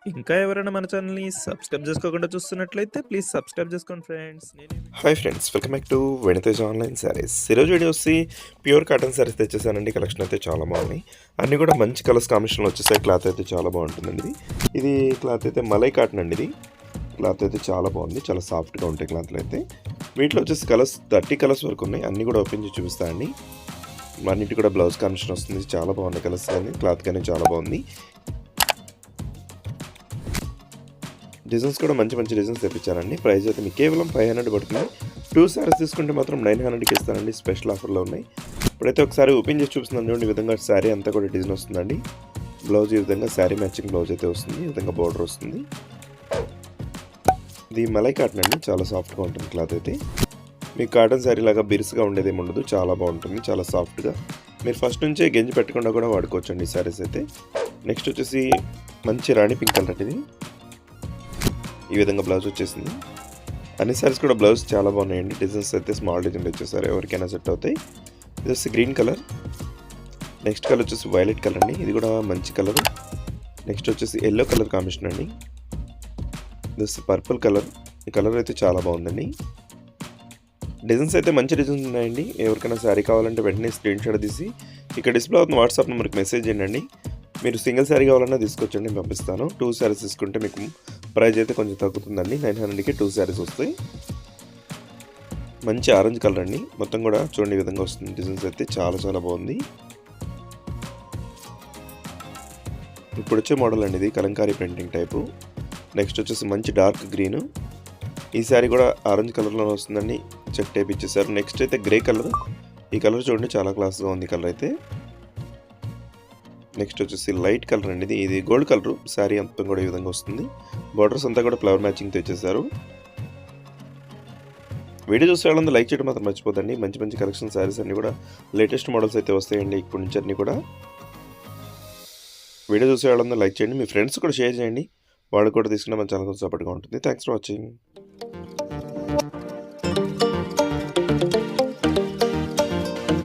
ఇంకా ఎవరైనా మన ఛానల్‌ని సబ్స్క్రైబ్ చేసుకోకుండా చూస్తున్నట్లయితే ప్లీజ్ సబ్స్క్రైబ్ చేసుకోండి friends. Hi friends, welcome back to వెనితేజ్ online saris. ఈరోజు వీడియో వచ్చి ప్యూర్ కాటన్ శారీస్ తెచ్చేసానండి. కలెక్షన్ అయితే చాలా బాగున్నాయి. అన్నీ కూడా మంచి కలర్స్ కాంబినేషన్లో వచ్చేసాయి. క్లాత్ అయితే చాలా బాగుంటుందండి. ఇది క్లాత్ అయితే మలై కాటన్ అండి. ఇది క్లాత్ అయితే చాలా బాగుంది. చాలా సాఫ్ట్గా ఉంటాయి క్లాత్లు అయితే. వీటిలో వచ్చేసి కలర్స్ 30 కలర్స్ వరకు ఉన్నాయి. అన్నీ కూడా ఓపెన్ చేసి చూపిస్తానండి. అన్నిటి కూడా బ్లౌజ్ కాంబినేషన్ వస్తుంది. చాలా బాగున్నాయి కలర్స్ కానీ, క్లాత్ కానీ చాలా బాగుంది. డిజైన్స్ కూడా మంచి మంచి డిజైన్స్ తెప్పించారండి. ప్రైస్ అయితే మీకు కేవలం 500 పడుతుంది. 2 సారీస్ తీసుకుంటే మాత్రం 900కి ఇస్తానండి. స్పెషల్ ఆఫర్లో ఉన్నాయి. ఇప్పుడైతే ఒకసారి ఓపెన్ చేసి చూపిస్తున్నాను చూడండి. ఈ విధంగా శారీ అంతా కూడా డిజైన్ వస్తుందండి. బ్లౌజ్ ఈ విధంగా శారీ మ్యాచింగ్ బ్లౌజ్ అయితే వస్తుంది. ఈ విధంగా బార్డర్ వస్తుంది. ఇది మలై కాటన్ అండి. చాలా సాఫ్ట్గా ఉంటుంది క్లాత్ అయితే. మీకు కాటన్ శారీ లాగా బిరుసుగా ఉండేది ఏమి ఉండదు. చాలా బాగుంటుంది. చాలా సాఫ్ట్గా మీరు ఫస్ట్ నుంచే గెంజి పెట్టకుండా కూడా వాడుకోవచ్చండి ఈ శారీస్ అయితే. నెక్స్ట్ వచ్చేసి మంచి రాణి పింక్ కలర్ ఇది. ఈ విధంగా బ్లౌజ్ వచ్చేసింది. అన్ని సారీస్ కూడా బ్లౌజ్ చాలా బాగున్నాయండి. డిజైన్స్ అయితే స్మాల్ డిజైన్ వచ్చేసారు. ఎవరికైనా సెట్ అవుతాయి. ఇది వచ్చి గ్రీన్ కలర్. నెక్స్ట్ కలర్ వచ్చేసి వైలెట్ కలర్ అండి. ఇది కూడా మంచి కలర్. నెక్స్ట్ వచ్చేసి ఎల్లో కలర్ కాంబినేషన్ అండి. ఇది వచ్చి పర్పుల్ కలర్. ఈ కలర్ అయితే చాలా బాగుందండి. డిజైన్స్ అయితే మంచి డిజైన్స్ ఉన్నాయండి. ఎవరికైనా శారీ కావాలంటే వెంటనే స్క్రీన్ షాట్ తీసి ఇక్కడ డిస్ప్లే అవుతున్న వాట్సాప్ నెంబర్కి మెసేజ్ చేయండి. మీరు సింగిల్ శారీ కావాలన్నా తీసుకొచ్చండి, పంపిస్తాను. 2 శారీస్ తీసుకుంటే మీకు ప్రైస్ అయితే కొంచెం తగ్గుతుందండి. 900కి 2 శారీస్ వస్తాయి. మంచి ఆరెంజ్ కలర్ అండి. మొత్తం కూడా చూడండి ఈ విధంగా వస్తుంది. డిజైన్స్ అయితే చాలా చాలా బాగుంది. ఇప్పుడు వచ్చే మోడల్ అండి ఇది కలంకారీ ప్రింటింగ్ టైపు. నెక్స్ట్ వచ్చేసి మంచి డార్క్ గ్రీన్. ఈ శారీ కూడా ఆరెంజ్ కలర్లోనే వస్తుందండి. చెక్ టైప్ ఇచ్చేసారు. నెక్స్ట్ అయితే గ్రే కలర్. ఈ కలర్ చూడండి చాలా క్లాస్గా ఉంది కలర్ అయితే. నెక్స్ట్ వచ్చేసి లైట్ కలర్ అండి. ఇది గోల్డ్ కలర్. శారీ అంతా కూడా ఈ విధంగా వస్తుంది. బార్డర్స్ అంతా కూడా ఫ్లవర్ మ్యాచింగ్ తెచ్చేసారు. వీడియో చూసే వాళ్ళందరూ లైక్ చేయడం మాత్రం మర్చిపోతండి. మంచి మంచి కలెక్షన్ శారీస్ అన్ని కూడా లేటెస్ట్ మోడల్స్ అయితే వస్తాయండి ఇప్పటి నుంచి అన్నీ కూడా. వీడియో చూసే వాళ్ళందరూ లైక్ చేయండి. మీ ఫ్రెండ్స్ కూడా షేర్ చేయండి. వాళ్ళు కూడా తీసుకున్న మన ఛానల్ సపోర్ట్గా ఉంటుంది. Thanks for watching.